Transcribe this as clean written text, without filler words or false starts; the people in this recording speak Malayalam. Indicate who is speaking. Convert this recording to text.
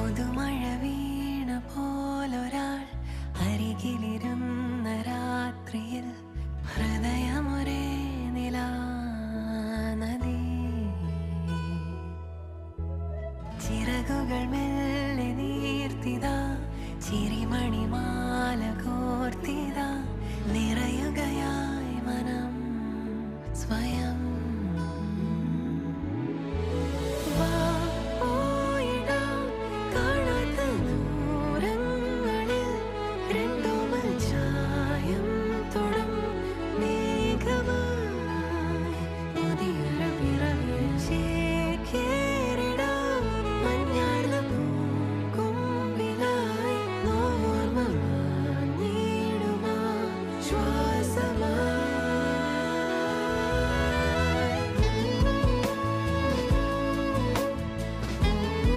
Speaker 1: പുതുമഴ വീണ പോലൊരാൾ അരികിലിരുന്ന രാത്രിയിൽ ഹൃദയമൊരേ നിലാനദി. ചിറകുകൾ മെല്ലെ നീർത്തിതാ, ചിരിമണിമാല കോർത്തിതാ, നിറയുകയായി മനം സ്വയം.